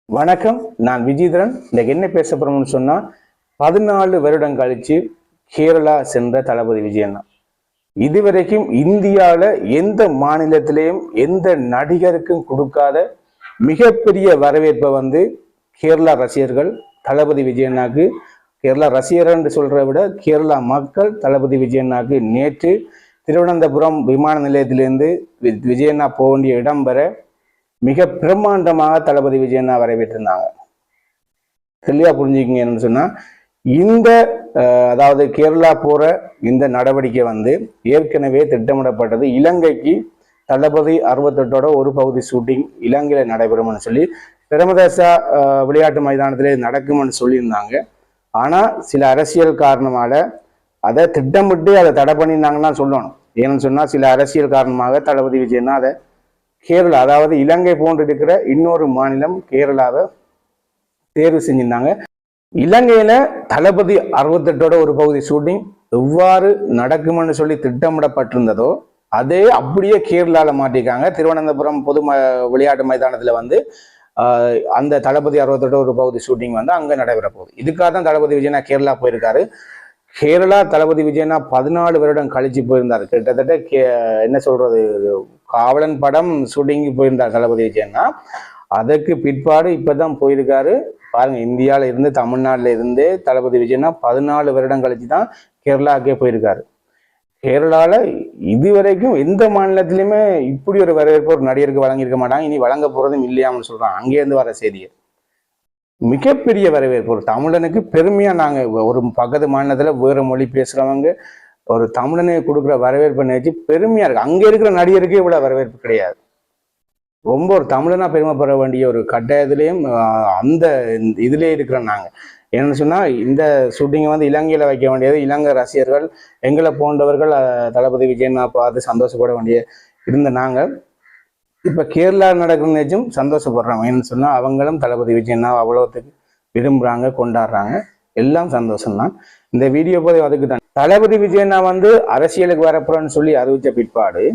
வணக்கம், நான் விஜயதரன். இன்னைக்கு என்ன பேச போறோம்னு சொன்னா 14 வருடம் கழிச்சு கேரளா சென்ற தளபதி விஜயன். இதுவரைக்கும் இந்தியாவில் எந்த மாநிலத்திலையும் எந்த நடிகருக்கும் கொடுக்காத மிகப்பெரிய வரவேற்பை கேரளா ரசிகர்கள் தளபதி விஜயண்ணாக்கு, கேரளா ரசிகர்கள் என்று சொல்றதை விட கேரளா மக்கள் தளபதி விஜயண்ணாக்கு நேற்று திருவனந்தபுரம் விமான நிலையத்திலிருந்து விஜயண்ணா போக வேண்டிய இடம் வர மிக பிரம்மாண்டமாக தளபதி விஜயண்ணா வரவேற்றிருந்தாங்க. தெளிவா புரிஞ்சுக்கிங்க என்னன்னு சொன்னா, இந்த அதாவது கேரளா போற இந்த நடவடிக்கை ஏற்கனவே திட்டமிடப்பட்டது. இலங்கைக்கு தளபதி 68ஓட ஒரு பகுதி ஷூட்டிங் இலங்கையில நடைபெறும்னு சொல்லி பிரமதேச விளையாட்டு மைதானத்திலே நடக்கும்னு சொல்லியிருந்தாங்க. ஆனா சில அரசியல் காரணமாக அதை திட்டமிட்டு அதை தடை பண்ணியிருந்தாங்கன்னா சொல்லணும். ஏன்னு சொன்னா, சில அரசியல் காரணமாக தளபதி விஜயண்ணா அதை கேரளா, அதாவது இலங்கை போன்று இருக்கிற இன்னொரு மாநிலம் கேரளாவை தேர்வு செஞ்சிருந்தாங்க. இலங்கையில தளபதி 68ஓட ஒரு பகுதி ஷூட்டிங் எவ்வாறு நடக்கும்னு சொல்லி திட்டமிடப்பட்டிருந்ததோ அதே அப்படியே கேரளால மாட்டிருக்காங்க. திருவனந்தபுரம் பொது விளையாட்டு மைதானத்துல அந்த தளபதி 68ஓட ஒரு பகுதி ஷூட்டிங் அங்க நடைபெற போகுது. இதுக்காக தான் தளபதி விஜயண்ணா கேரளா போயிருக்காரு. கேரளா தளபதி விஜயண்ணா 14 வருடம் கழிச்சு போயிருந்தார். கிட்டத்தட்ட என்ன சொல்றது, காவலன் படம் ஷூட்டிங்கு போயிருந்தார் தளபதி விஜயண்ணா. அதுக்கு பிற்பாடு இப்பதான் போயிருக்காரு. பாருங்க, இந்தியாவில இருந்து தமிழ்நாட்டில இருந்தே தளபதி விஜயண்ணா 14 வருடம் கழிச்சு தான் கேரளாக்கே போயிருக்காரு. கேரளால இதுவரைக்கும் எந்த மாநிலத்திலுமே இப்படி ஒரு வரவேற்பு ஒரு நடிகருக்கு வழங்கியிருக்க மாட்டாங்க. இனி வழங்க போறதும் இல்லையான்னு சொல்றாங்க. அங்கேருந்து வர செய்தியை மிகப்பெரிய வரவேற்பு. ஒரு தமிழனுக்கு பெருமையா நாங்க ஒரு பக்கத்து மாநிலத்துல வேற மொழி பேசுறவங்க ஒரு தமிழனை கொடுக்குற வரவேற்பை நினைச்சு பெருமையா இருக்கு. அங்க இருக்கிற நடிகருக்கே இவ்வளவு வரவேற்பு கிடையாது. ரொம்ப ஒரு தமிழனா பெருமைப்பட வேண்டிய ஒரு கட்டாயத்திலையும் அந்த இதுலயே இருக்கிற நாங்க. என்னன்னு சொன்னா, இந்த ஷூட்டிங்கை இலங்கையில வைக்க வேண்டியது இலங்கை ரசிகர்கள் எங்களை போன்றவர்கள் தளபதி விஜயண்ணா பார்த்து சந்தோஷப்பட வேண்டிய இருந்த நாங்க இப்ப கேரளா நடக்கிற நினைச்சும் சந்தோஷப்படுறாங்க. ஏன்னு சொன்னா, அவங்களும் தளபதி விஜயண்ணா அவ்வளவுத்துக்கு விரும்புறாங்க, கொண்டாடுறாங்க. எல்லாம் சந்தோஷம் தான். இந்த வீடியோ போது அதுக்கு தான் தளபதி விஜயண்ணா அரசியலுக்கு வரப்போறன்னு சொல்லி அறிவிச்ச பிற்பாடு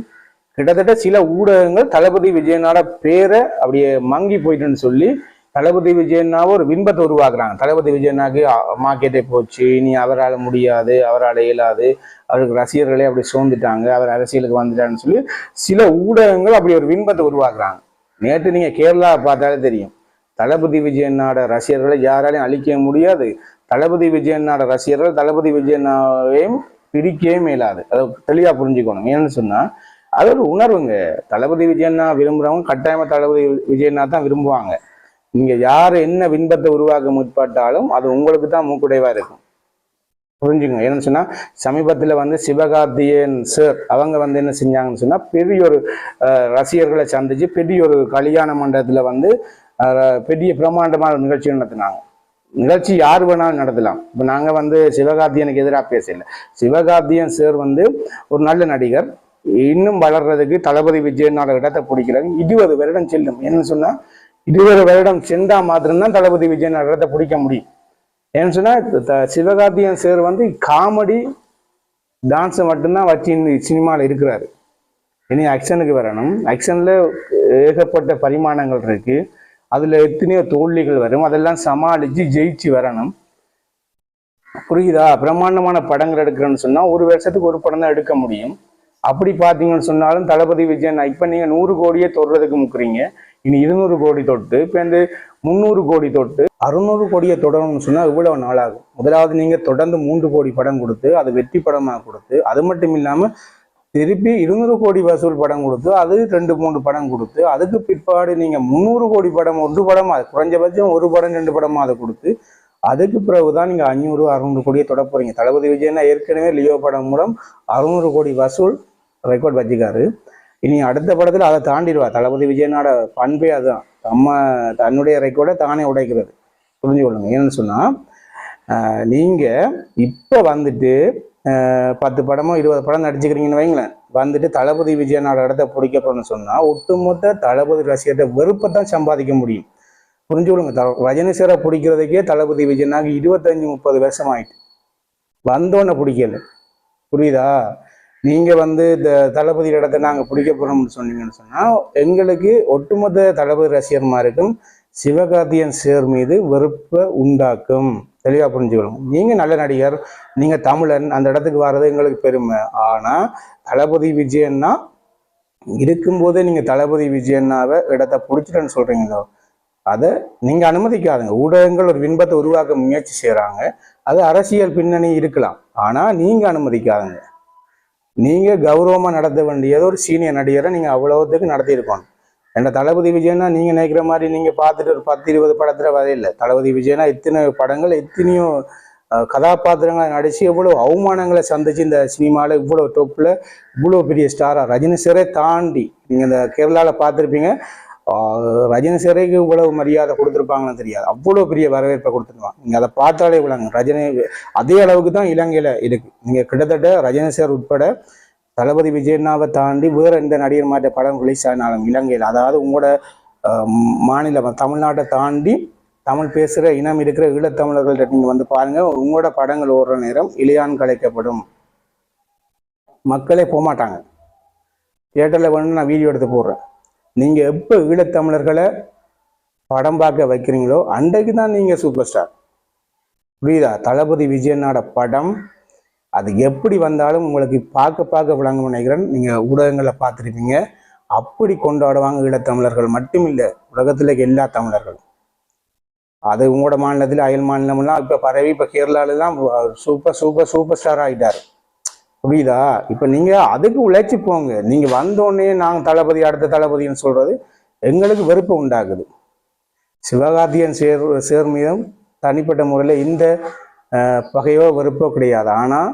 கிட்டத்தட்ட சில ஊடகங்கள் தளபதி விஜயண்ணாட பேரை அப்படியே மங்கி போயிட்டுன்னு சொல்லி தளபதி விஜயண்ணாவை ஒரு பிம்பத்தை உருவாக்குறாங்க. தளபதி விஜயண்ணாக்கு மார்க்கெட்டே போச்சு, இனி அவரால் முடியாது, அவரால் இயலாது, அவருக்கு ரசிகர்களே அப்படி சோர்ந்துட்டாங்க, அவர் அரசியலுக்கு வந்துட்டான்னு சொல்லி சில ஊடகங்கள் அப்படி ஒரு பிம்பத்தை உருவாக்குறாங்க. நேற்று நீங்க கேரளா பார்த்தாலே தெரியும், தளபதி விஜயண்ணாட ரசிகர்களை யாராலையும் அழிக்க முடியாது. தளபதி விஜயண்ணாட ரசிகர்கள் தளபதி விஜயண்ணாவையும் பிரிக்கவே மேலாது. அதை தெளிவா புரிஞ்சுக்கணும். ஏன்னு சொன்னா, அது ஒரு உணர்வுங்க. தளபதி விஜயண்ணா விரும்புறவங்க கட்டாயமா தளபதி விஜயண்ணா தான் விரும்புவாங்க. நீங்க யாரு என்ன பின்பத்தை உருவாக்க முற்பட்டாலும் அது உங்களுக்கு தான் மூக்குடைவா இருக்கும். புரிஞ்சுங்க. ஏன்னு சொன்னா, சமீபத்துல சிவகார்த்தியன் சார் அவங்க என்ன செஞ்சாங்கன்னு சொன்னா, பெரிய ஒரு ரசிகர்களை சந்திச்சு பெரிய ஒரு கல்யாண மண்டபத்துல பெரிய பிரம்மாண்டமான ஒரு நிகழ்ச்சி நடத்தினாங்க. நிகழ்ச்சி யார் வேணாலும் நடத்தலாம். இப்ப நாங்க சிவகார்த்தியனுக்கு எதிராக பேசல. சிவகார்த்தியன் சார் ஒரு நல்ல நடிகர். இன்னும் வளர்றதுக்கு தளபதி விஜயனோட இடத்தை பிடிக்கிறாங்க. 20 வருடம் செல்லும். என்ன சொன்னா, 20 வருடம் சென்றா மாத்திரம்தான் தளபதி விஜயனோட இடத்தை பிடிக்க முடியும். ஏன்னு சொன்னா, சிவகார்த்தியன் சார் காமெடி டான்ஸை மட்டும்தான் வச்சு இந்த சினிமாவில் இருக்கிறாரு. இனி ஆக்ஷனுக்கு வரணும். ஆக்ஷன்ல ஏகப்பட்ட பரிமாணங்கள் இருக்கு. அதுல எத்தனையோ தோல்விகள் வரும். அதெல்லாம் சமாளிச்சு ஜெயிச்சு வரணும். புரியுதா? பிரம்மாண்டமான படங்கள் எடுக்கிறேன்னு சொன்னா ஒரு வருஷத்துக்கு ஒரு படம் தான் எடுக்க முடியும். அப்படி பார்த்தீங்கன்னு சொன்னாலும் தளபதி விஜயன் இப்ப நீங்க 100 கோடியே தொடுறதுக்கு முக்குறீங்க. இனி 200 கோடி தொட்டு இப்ப 300 கோடி தொட்டு 600 கோடியை தொடரணும்னு சொன்னா இவ்வளவு நாளாகும். முதலாவது நீங்க தொடர்ந்து 3 கோடி படம் கொடுத்து அது வெற்றி படமாக கொடுத்து, அது மட்டும் இல்லாம திருப்பி 200 கோடி வசூல் படம் கொடுத்து அது 2-3 படம் கொடுத்து, அதுக்கு பிற்பாடு நீங்க 300 கோடி படம் ஒரு படமா, குறைஞ்சபட்சம் ஒரு படம் 2 படமா அதை கொடுத்து, அதுக்கு பிறகுதான் நீங்க 500-600 கோடியை தொட போறீங்க. தளபதி விஜயனா ஏற்கனவே லியோ படம் மூலம் 600 கோடி வசூல் ரெக்கார்ட் வச்சுக்காரு. இனி அடுத்த படத்துல அதை தாண்டிடுவா. தளபதி விஜயனோட பண்பே அதுதான், தன்னுடைய ரெக்கார்டை தானே உடைக்கிறது. புரிஞ்சு கொள்ளுங்க. ஏன்னு சொன்னா, நீங்க இப்ப 10 படமோ 20 படம் நடிச்சுக்கிறீங்கன்னு வைங்களேன், தளபதி விஜயனோட இடத்த பிடிக்கப்படும்னு சொன்னா ஒட்டுமொத்த தளபதி ரசிகர்கிட்ட வெறுப்பத்தான் சம்பாதிக்க முடியும். புரிஞ்சு கொள்ளுங்க. ரஜினி சாரை பிடிக்கிறதுக்கே தளபதி விஜயனாக்கு 25-30 வருஷம் ஆயிட்டு வந்தோன்னு பிடிக்கல. புரியுதா? நீங்க இந்த தளபதி இடத்தை நாங்க பிடிக்க போறோம்னு சொன்னீங்கன்னு சொன்னா எங்களுக்கு ஒட்டுமொத்த தளபதி ரசிகர்மாருக்கும் சிவகார்த்தியன் சார் மீது வெறுப்பை உண்டாக்கும். தெளிவா புரிஞ்சுக்கணும். நீங்க நல்ல நடிகர், நீங்க தமிழன், அந்த இடத்துக்கு வர்றது எங்களுக்கு பெருமை. ஆனா தளபதி விஜயன்னா இருக்கும்போதே நீங்க தளபதி விஜயன்னாவை இடத்த பிடிச்சிட்டேன்னு சொல்றீங்களோ, அதை நீங்க அனுமதிக்காதுங்க. ஊடகங்கள் ஒரு பின்பத்தை உருவாக்க முயற்சி செய்யறாங்க. அது அரசியல் பின்னணி இருக்கலாம், ஆனா நீங்க அனுமதிக்காதுங்க. நீங்க கௌரவமா நடத்த வேண்டியது ஒரு சீனியர் நடிகரை நீங்க அவ்வளவுத்துக்கு நடத்தியிருக்கணும். என்ற தளபதி விஜயனா நீங்க நினைக்கிற மாதிரி நீங்க பார்த்துட்டு ஒரு 10-20 படத்துல வரையில்லை. தளபதி விஜயனா இத்தனை படங்கள், எத்தனையோ கதாபாத்திரங்களை நடிச்சு எவ்வளவு அவமானங்களை சந்திச்சு இந்த சினிமாவில் இவ்வளவு டொப்ல இவ்வளவு பெரிய ஸ்டாரா ரஜினி சாரை தாண்டி நீங்க இந்த கேரளால பார்த்துருப்பீங்க. ரஜினி சாரைக்கு இவ்வளவு மரியாதை கொடுத்துருப்பாங்கன்னு தெரியாது. அவ்வளவு பெரிய வரவேற்பை கொடுத்துருவாங்க. நீங்க அதை பார்த்தாலே விளங்க. ரஜினி அதே அளவுக்கு தான் இலங்கையில இருக்கு. நீங்க கிட்டத்தட்ட ரஜினி சார் உட்பட தளபதி விஜயனாவை தாண்டி வேற எந்த நடிகர் மாற்ற படம் ரிலீஸ் ஆனாலும் இலங்கையில், அதாவது உங்களோட மாநிலம் தமிழ்நாட்டை தாண்டி தமிழ் பேசுகிற இனம் இருக்கிற ஈழத்தமிழர்கள்ட்ட நீங்கள் வந்து பாருங்க, உங்களோட படங்கள் ஓடுற நேரம் இளையான் கலைக்கப்படும். மக்களே போகமாட்டாங்க. தியேட்டரில் வேணும்னு நான் வீடியோ எடுத்து போடுறேன். நீங்கள் எப்போ ஈழத்தமிழர்களை படம் பார்க்க வைக்கிறீங்களோ அன்றைக்கு தான் நீங்கள் சூப்பர் ஸ்டார். புரியுதா? தளபதி விஜயனோட படம் அது எப்படி வந்தாலும் உங்களுக்கு பார்க்க விளங்க நினைக்கிறேன். நீங்கள் ஊடகங்களில் பார்த்துருப்பீங்க. அப்படி கொண்டாடுவாங்க ஈழத்தமிழர்கள் மட்டும் இல்லை, உலகத்தில் எல்லா தமிழர்களும். அது உங்களோட மாநிலத்தில் அயல் மாநிலம்லாம் இப்போ பரவி இப்போ கேரளாலெல்லாம் சூப்பர் ஸ்டார் ஆகிட்டார். புரியுதா? இப்போ நீங்கள் அதுக்கு உழைச்சி போங்க. நீங்கள் வந்தோடனே நாங்கள் தளபதி அடுத்த தளபதின்னு சொல்கிறது எங்களுக்கு வெறுப்பு உண்டாக்குது. சிவகார்த்தியன் சேர் மீதும் தனிப்பட்ட முறையில் இந்த பகையோ வெறுப்போ கிடையாது. ஆனால்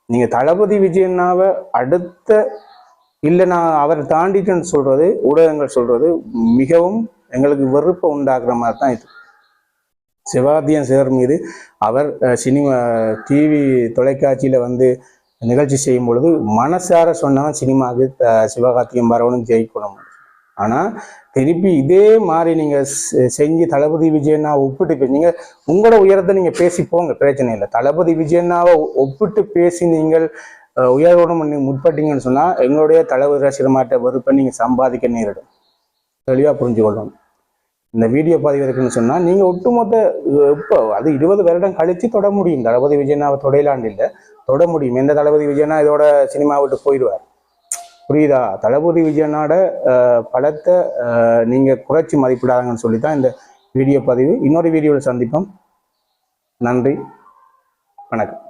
நீங்கள் தளபதி விஜயனாவை அடுத்த இல்லை நான் அவரை தாண்டிட்டுன்னு சொல்கிறது ஊடகங்கள் சொல்கிறது மிகவும் எங்களுக்கு வெறுப்பை உண்டாக்குற மாதிரி தான் இது. சிவகார்த்தியன் சார் மீது அவர் சினிமா டிவி தொலைக்காட்சியில் வந்து நிகழ்ச்சி செய்யும் பொழுது மனசார சொன்னவன் சினிமாவுக்கு சிவகார்த்தியம் வரவனும் ஜெயிக்கணும். ஆனால் திருப்பி இதே மாதிரி நீங்கள் செஞ்சு தளபதி விஜயனா ஒப்பிட்டு நீங்கள் உங்களோட உயரத்தை நீங்கள் பேசி போங்க, பிரச்சனை இல்லை. தளபதி விஜயனாவை ஒப்பிட்டு பேசி நீங்கள் உயர்வோடும் நீங்கள் முற்பட்டீங்கன்னு சொன்னால் எங்களுடைய தளபதி ரசிகர் மாற்ற வெறுப்பை நீங்கள் சம்பாதிக்க நேரிடும். தெளிவாக புரிஞ்சு கொள்ளணும். இந்த வீடியோ பதிவு இருக்குன்னு சொன்னால் நீங்கள் ஒட்டுமொத்த இப்போ அது 20 வருடம் கழித்து தொட முடியும். தளபதி விஜயனாவை தொடையிலாண்டு இல்லை, தொட முடியும். எந்த தளபதி விஜயனா இதோட சினிமா விட்டு போயிடுவார். புரியுதா? தளபதி விஜயனோட படத்தை நீங்கள் குறைச்சி மதிப்பிடாதங்கன்னு சொல்லி தான் இந்த வீடியோ பதிவு. இன்னொரு வீடியோவில் சந்திப்போம். நன்றி, வணக்கம்.